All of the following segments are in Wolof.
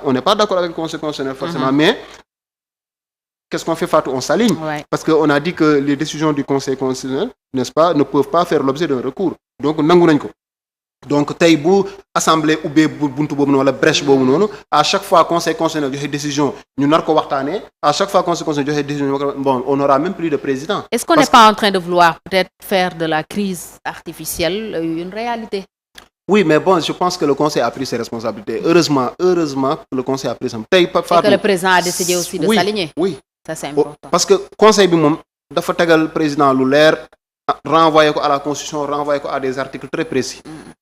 on n'est pas d'accord avec le Conseil constitutionnel forcément, mais qu'est-ce qu'on fait, Fatou? On s'aligne. Parce qu'on a dit que les décisions du Conseil constitutionnel, n'est-ce pas, ne peuvent pas faire l'objet d'un recours. Donc, nangu nañ ko. Donc tey bu assemblée ubbee buntu boobu noonu wala brèche boobu noonu à chaque fois conseil constitutionnel joxe décision ñu nar ko waxtaanee à chaque fois conseil constitutionnel joxe décision bon on n'aura même plus de président. Est-ce qu'on n'est pas en train de vouloir peut-être faire de la crise artificielle une réalité? Oui, mais bon, je pense que le conseil a pris ses responsabilités. Heureusement que le conseil a pris ses responsabilités. Et que le président a décidé aussi de s'aligner. Oui. Ça c'est important. Parce que conseil bi moom dafa tegal président lu leer renvoyer ko à la constitution renvoyer ko à des articles très précis.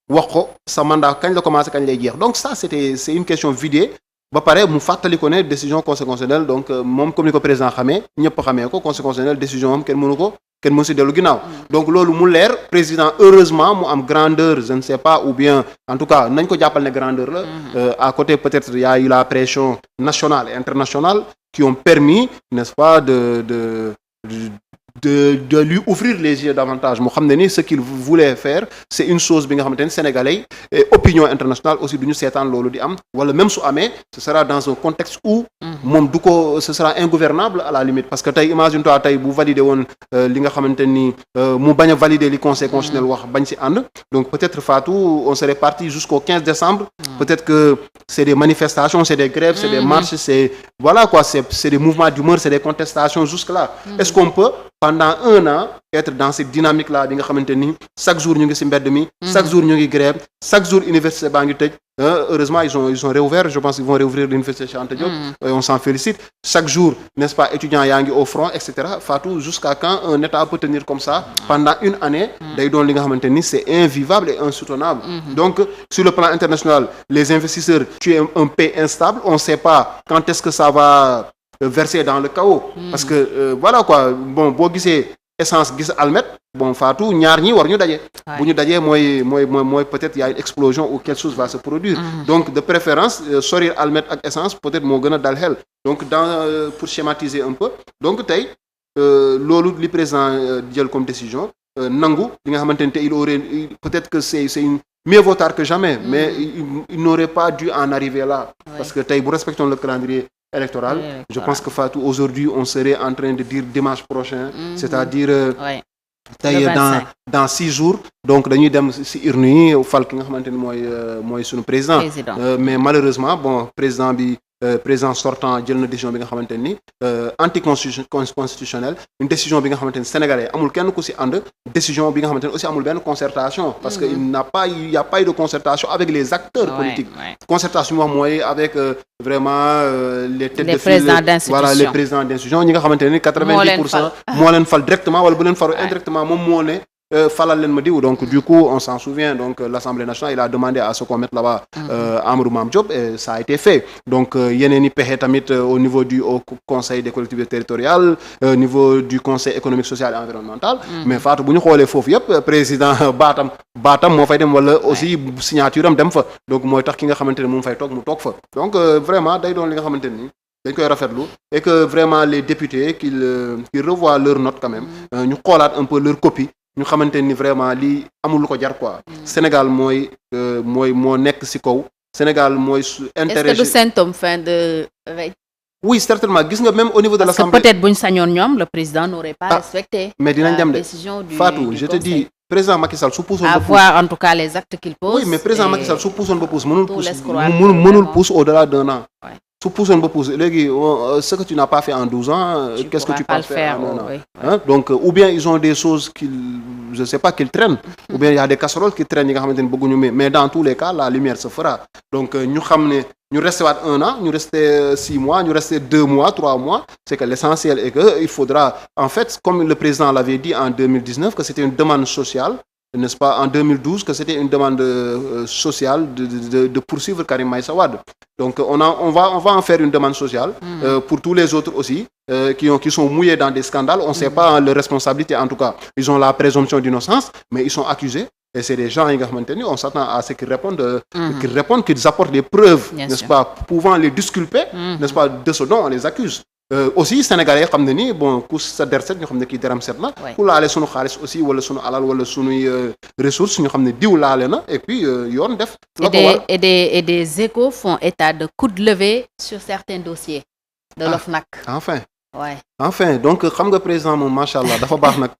wax ko sa mandat kañ la commencé kañ lay jeex donc ça c'est une question vidée ba pare mu fàttali ko ne décision conseil constitutionnel donc moom comme ni ko président xamee ñëpp xamee ko conseil constitutionnel décision am kenn mënu si dellu ginnaaw donc loolu mu leer président heureusement mu am grandeur je ne sais pas ou bien en tout cas nañ ko jàppal ne grandeur la à côté peut-être il y a eu la pression nationale et internationale qui ont permis n'est-ce pas de lui ouvrir les yeux davantage mu xam ne ni ce qu'il voulait faire c'est une chose bi nga xamante ne sénégalais et opinion internationale aussi du ñu seetaan loolu di am wala même su amee ce sera dans un contexte où moom du ko ce sera ingouvernable à la limite parce que tey imagine toi tey bu valider woon li nga xamante ni mu bañ a valider li conseil constitutionnel wax bañ ci ànd donc peut-être Fatou on serait parti jusqu'au 15 décembre peut-être que c'est des manifestations c'est des grèves c'est des marches c'est voilà quoi c'est des mouvements d'humeur c'est des contestations jusque-là est-ce qu'on peut pendant un an être dans cette dynamique là bi nga xamante ni chaque jour ñu ngi ci mbedd mi chaque jour ñu ngi grève chaque jour université baa ngi tëj heureusement ils ont réouvert je pense qu'ils vont réouvrir l'université Cheikh Anta Diop et on s'en félicite chaque jour n'est-ce pas étudiants yaa ngi au front etc. Fatou jusqu'à quand un état peut tenir comme ça pendant une année day doon li nga xamante ni c'est invivable et insoutenable donc sur le plan international les investisseurs tuent un pays instable on sait pas quand est-ce que ça va verser dans le chaos parce que voilà quoi bon boo gisee essence gis almet bon Fatou ñaar ñi war ñu daje bu ñu dajee mooy peut-être y a une explosion ou quelque chose va se produire donc de préférence sorir almet ak essence peut-être moo gën a dal xel donc pour schématiser un peu donc tey loolu li président jël comme décision nangu li nga xamante ne te il aurait peut-être que c'est une mieux vaut tard que jamais mais il n'aurait pas dû en arriver là parce que tey bu respectons le calendrier électoral. Je pense que Fatou aujourd'hui on serait en train de dire dimanche prochain c'est-à-dire tey dans 6 jours donc dañuy dem ci urne yi fal ki nga xamante ni mooy sunu président mais malheureusement bon président sortant jël na décision bi nga xamante ni anticonstitutionnelle une décision bi nga xamante ni sénégalais amul kenn ku ci ànd décision bi nga xamante ni aussi amul benn concertation parce que il y a pas eu de concertation avec les acteurs politiques concertation wax mooy avec vraiment les têtes de file voilà les présidents d'institution ñi nga xamante ni 90% moo leen fal directement wala bu leen faru indirectement moom moo ne falal leen ma diw donc du coup on s'en souvient donc l'Assemblée nationale il a demandé à ce qu'on mette là-bas Amadou Mame Diop et ça a été fait donc yeneen i pexe tamit au niveau du Haut Conseil des collectivités territoriales au niveau du Conseil économique social et environnemental mais Fatou bu ñu xoolee foofu yëpp président baatam moo fay dem wala aussi signature am dem fa donc mooy tax ki nga xamante ne mu fay toog mu toog fa donc vraiment day doon li nga xamante ni dañ koy rafetlu et que vraiment les députés qu'ils revoient leurs notes quand même ñu xoolaat un peu leur copie ñu xamante ni vraiment lii amul lu ko jar quoi Sénégal moo nekk ci kaw Sénégal mooy intérêt. Est-ce que du symptôme fin de veille? Oui certainement gis nga même au niveau de l'Assemblée. Parce que peut-être buñ sañoon ñoom le président n'aurait pas respecté mais dinañ dem de Fatou je te dis président Macky Sall su puusoon ba pousse voir en tout cas les actes qu'il pose. Oui mais président Macky Sall su puusoon ba pousse mënul pousse au-delà d'un an. su puusoon ba pousse léegi ce que tu n'as pas fait en 12 ans qu'est-ce que tu peux faire en un an donc ou bien ils ont des choses je sais pas qu'ils traînent ou bien il y a des casseroles qui traînent yi nga xamante ne bëgguñu mais dans tous les cas la lumière se fera donc ñu xam ne ñu resté waat 1 an ñu resté 6 mois ñu resté 2 mois 3 mois c'est que l'essentiel est que il faudra en fait comme le président l'avait dit en 2019 que c'était une demande sociale n'est-ce pas en 2012 que c'était une demande sociale de poursuivre Karim Meïssa Wade donc on va en faire une demande sociale pour tous les autres aussi qui sont mouillés dans des scandales on sait pas leur responsabilité en tout cas ils ont la présomption d'innocence mais ils sont accusés et c'est des gens yi nga xamante ni on s'attend à ce qu'ils répondent qu'ils apportent des preuves n'est-ce pas pouvant les disculper n'est-ce pas de ce dont on les accuse aussi sénégalais xam ne ni bon ku sa der set ñu xam ne kii deram set na. ku laale sunu xaalis aussi wala sunu alal wala sunuy ressources ñu xam ne diw laale na et puis yoon def. la ko war et des échos font état de coups de levée sur certains dossiers. de l'OFNAC. enfin donc xam nga président moom macha allah dafa baax nag.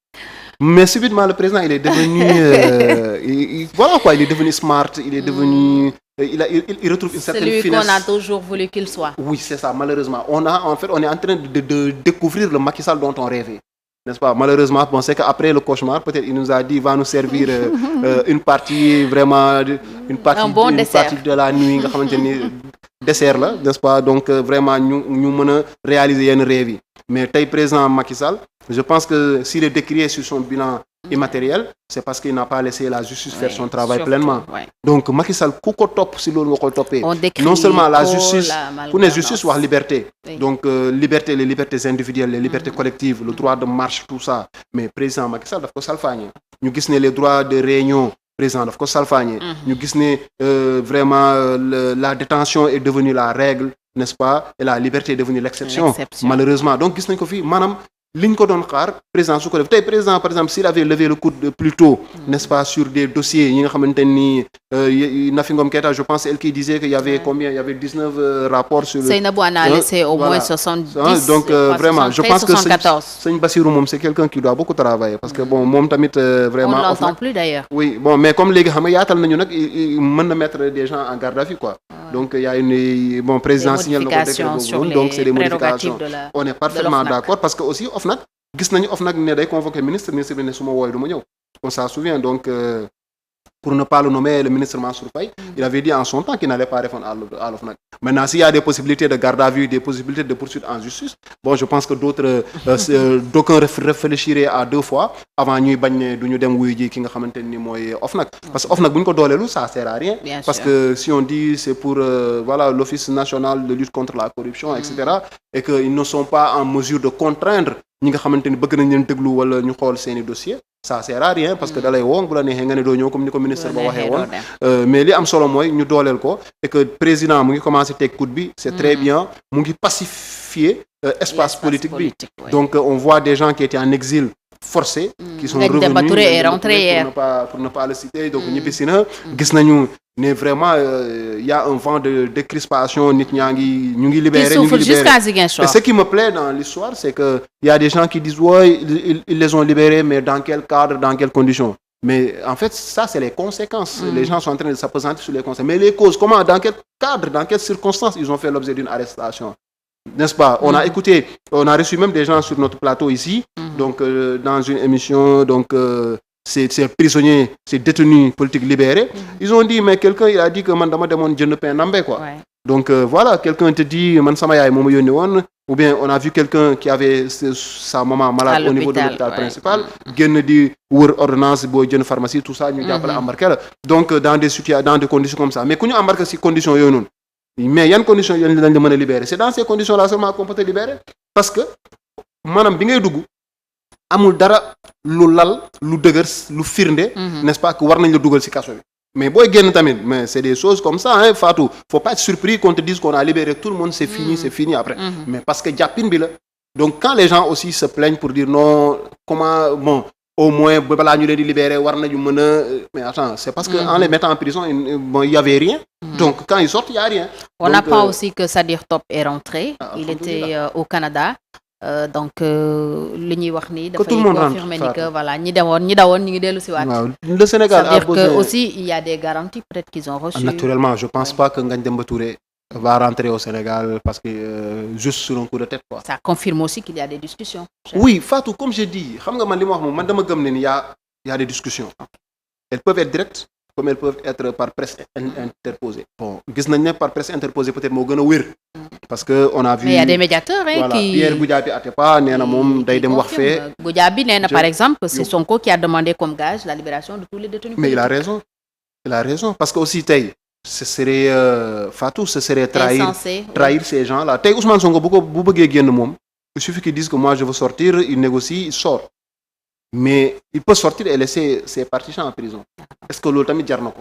mais subitement le président il est devenu voilà quoi il est devenu smart il est devenu. Il retrouve une certaine finesse. Celui qu'on a toujours voulu qu'il soit. Oui, c'est ça, malheureusement. On est en train de découvrir le Macky Sall dont on rêvait. N'est-ce pas? Malheureusement, bon, c'est qu'après le cauchemar, peut-être il nous a dit, il va nous servir une partie vraiment, une partie de la nuit, dessert là, n'est-ce pas? Donc vraiment, nous menons réaliser un rêve. Mais tel président Macky Sall, je pense que s'il est décrié sur son bilan immatériel, c'est parce qu'il n'a pas laissé la justice faire son travail pleinement. Donc Macky Sall ku ko topp si loolu nga koy toppee. Non seulement la justice ku ne justice wax liberté. Donc liberté, les libertés individuelles, les libertés collectives, le droit de marche, tout ça. Mais président Macky Sall daf ko salfaañe. ñu gis ne les droits de réunion président daf ko salfaañe. ñu gis ne vraiment la détention est devenue la règle, n'est-ce pas? Et la liberté est devenue l'exception. Malheureusement donc gis nañ ko fii maanaam. li ñu ko doon xaar président su ko def tey président par exemple s'il avait levé le coude plus tôt n'est-ce pas sur des dossiers yi nga xamante ni Nafi Ngom Keïta je pense elle qui disait qu'il y avait combien il y avait 19 rapports sur le Seynabou en a laissé au moins 70 donc vraiment je pense que 74 sëñ Bassirou moom c'est quelqu'un qui doit beaucoup travailler parce que bon moom tamit vraiment on ne l'entend plus d'ailleurs oui bon mais comme léegi xam nga yaatal nañu nag mën na mettre des gens en garde à vue quoi donc il y a une bon président signal na ko décret boobu donc c'est des modifications on est parfaitement d'accord parce que aussi OFNAC gis nañu OFNAC ne day convoquer ministre bi ne su ma wooy du ma ñëw on s'en souvient donc pour ne pas le nommer le ministre Mansour Faye il avait dit en son temps qu'il n'allait pas répondre à l'OFNAC maintenant s'il y a des possibilités de garde à vue des possibilités de poursuite en justice bon je pense que d'aucuns réfléchiraient à deux fois avant ñuy bañ ne du ñu dem wuyu ji ki nga xamante ni mooy OFNAC parce que OFNAC bu ñu ko dooleelu ça sert à rien parce que si on dit c'est pour voilà l'Office national de lutte contre la corruption etc et que ils ne sont pas en mesure de contraindre ñi nga xamante ni bëgg nañ leen déglu wala ñu xool seeni dossier ça sert à rien parce que dalay woo bu la neexee nga ne doo ñëw comme ni ko ministre ba waxee woon mais li am solo mooy ñu dooleel ko et que président mu ngi commencé teg coude bi c'est très bien mu ngi pacifier espace politique bi donc on voit des gens qui étaient en exil forcés qui sont revenus pour ne pas le citer donc ñibbisi na gis nañu ne vraiment il y a un vent de décrispation nit ñaa ngi ñu ngi libéré et ce qui me plaît dans l'histoire c'est que il y a des gens qui disent ouais ils les ont libérés mais dans quel cadre dans quelles conditions mais en fait ça c'est les conséquences les gens sont en train de s'appesantir sur les conséquences mais les causes comment dans quel cadre dans quelles circonstances ils ont fait l'objet d'une arrestation n'est-ce pas on a écouté on a reçu même des gens sur notre plateau ici donc dans une émission donc ces prisonniers ces détenus politiques libérés ils ont dit mais quelqu'un il a dit que man dama demoon jënd pain Ndambé quoi donc voilà quelqu'un te dit man sama yaay moo ma yónni woon ou bien on a vu quelqu'un qui avait sa maman malade au niveau de l'hôpital principal génn di wër ordonnance boo jënd pharmacie tout ça ñu jàppale embarqué la donc dans des conditions comme ça mais ku ñu embarqué ci conditions yooyu noonu mais yan conditions yooyu lañ la mën a libérer c'est dans ces conditions là seulement qu'on peut te libérer parce que maanaam bi ngay dugg amul dara lu lal lu dëgër lu firnde n'est-ce pas que war nañ la dugal ci kaso bi mais booy génn tamit mais c'est des choses comme ça hein Fatou faut pas être surpris qu'on te dise qu'on a libéré tout le monde c'est fini après mais parce que jàppin bi la donc quand les gens aussi se plaignent pour dire non comment bon au moins balaa ñu leen di libérer war nañu mën a mais attends c'est parce que en les mettant en prison bon il y avait rien donc quand ils sortent il y a rien on apprend aussi que Sadir Top est rentré il était au Canada donc li ñuy wax ni dafay confirmer ni que voilà ñi dawoon ñu ngi dellu si waat le Sénégal c'est-à-dire que aussi il y a des garanties peut-être qu'ils ont reçues naturellement je pense pas que Ngagne Demba Touré va rentrer au Sénégal parce que juste sur un coup de tête quoi ça confirme aussi qu'il y a des discussions oui Fatou comme je dis xam nga man li ma wax moom man dama gëm ne ni y a des discussions elles peuvent être directes comme elles peuvent être par presse interposée bon gis nañ ne par presse interposée peut-être moo gën a wér parce que on a vu mais il y a des médiateurs voilà Pierre Goudiaby Atepa nee na moom day dem wax fee Goudiaby nee na par exemple c'est Sonko qui a demandé comme gage la libération de tous les détenus mais il a raison parce que aussi tey ce serait Fatou ce serait trahir ces gens là tey Ousmane Sonko bu bëggee génn moom il suffit qu'il dise que moi je veux sortir il négocie il sort mais il peut sortir et laisser ses partisans en prison est-ce que loolu tamit jar na ko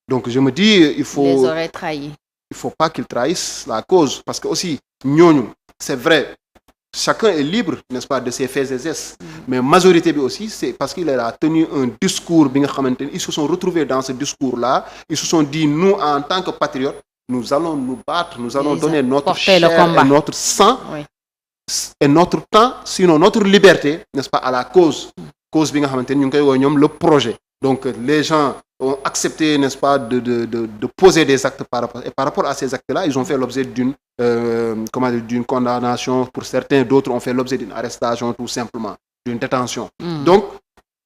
donc je me dis il faut les aurait trahis il faut pas qu'ils trahissent la cause parce que aussi ñooñu c'est vrai chacun est libre, n'est-ce pas, de ses faits et gestes. Mais majorité bi aussi c'est parce qu'il a tenu un discours bi nga xamante ni ils se sont retrouvés dans ce discours-là. Ils se sont dit nous en tant que patriotes nous allons nous battre, nous allons donner notre chair et notre sang et notre temps, sinon notre liberté, n'est-ce pas, à la cause bi nga xamante ni ñu ngi koy woo ñoom le projet. Donc les gens ont accepté, n'est-ce pas, de poser des actes par rapport à ces actes-là, ils ont fait l'objet d'une condamnation pour certains, d'autres ont fait l'objet d'une arrestation tout simplement, d'une détention. Donc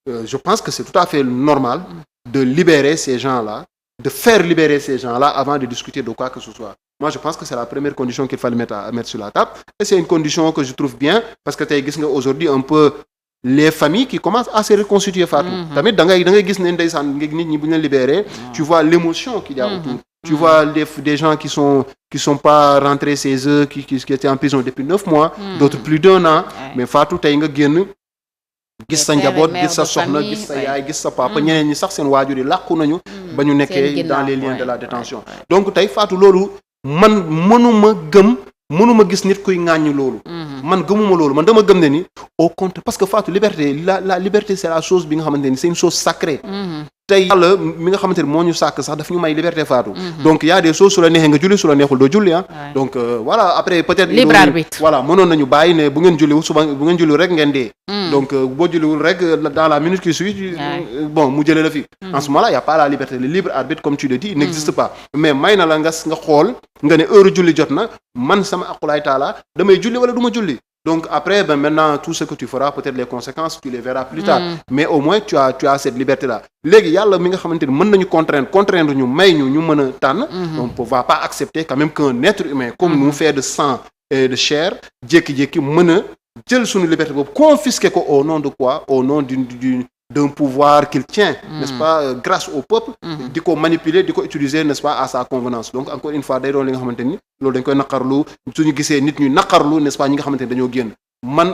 je pense que c'est tout à fait normal de libérer ces gens-là, de faire libérer ces gens-là avant de discuter de quoi que ce soit. Moi je pense que c'est la première condition qu'il fallait mettre sur la table, et c'est une condition que je trouve bien, parce que tey gis nga aujourd'hui un peu les familles qui commencent à se reconstituer, Fatou. Tamit da ngay gis ne ndeysaan nit ñi bu ñu leen libéré, tu vois l'émotion qu'il y a autour. Tu vois des gens qui sont pas rentrés chez eux, qui étaient en prison depuis 9 mois, d'autres plus d'1 an. Mais Fatou tey nga génn gis sa njaboot, gis sa soxna, gis sa yaay, gis sa papa, ñeneen ñi sax seen waajur yi làqu nañu ba ñu nekkee dans les liens de la détention. Donc tey Fatou loolu man mënuma gis nit kuy ŋàññi loolu. Man gëmuma loolu, man dama gëm ne ni au contraire, parce que Fatou liberté la liberté c'est la chose bi nga xamante ni c'est une chose sacrée. tey yàlla mi nga xamante ni moo ñu sàkk sax daf ñu may liberté, Fatou. Donc y a des choses su la neexee nga julli, su la neexul doo julli donc voilà, après peut-être libre arbitre. Voilà, mënoon nañu bàyyi ne bu ngeen julliwul suba bu ngeen julliwul rek ngeen dee. Donc boo julliwul rek dans la minute qui suit bon mu jëlee la fi. En ce moment-là y a pas la liberté, le libre arbitre comme tu le dis il n'existe pas. Mais may na la nga xool nga ne heure julli jot na, man sama aqulaay taala damay julli wala du ma julli. Donc après maintenant tout ce que tu feras, peut-être les conséquences tu les verras plus tard. Mais au moins tu as cette liberté là. Léegi yàlla mi nga xamante ni mën nañu contraindre ñu may ñu mën a tànn. On ne va pas accepter quand même qu'un être humain comme nous, fait de sang et de chair, jékki-jékki mën a jël suñu liberté boobu confisquer ko au nom de quoi? Au nom d'un pouvoir qu'il tient, n'est-ce pas, grâce au peuple, di ko manipuler, di ko utiliser, n'est-ce pas, à sa convenance. Donc encore une fois day doon li nga xamante ni loolu dañ koy naqarlu, suñu gisee nit ñu naqarlu, n'est-ce pas, ñi nga xamante ni dañoo génn man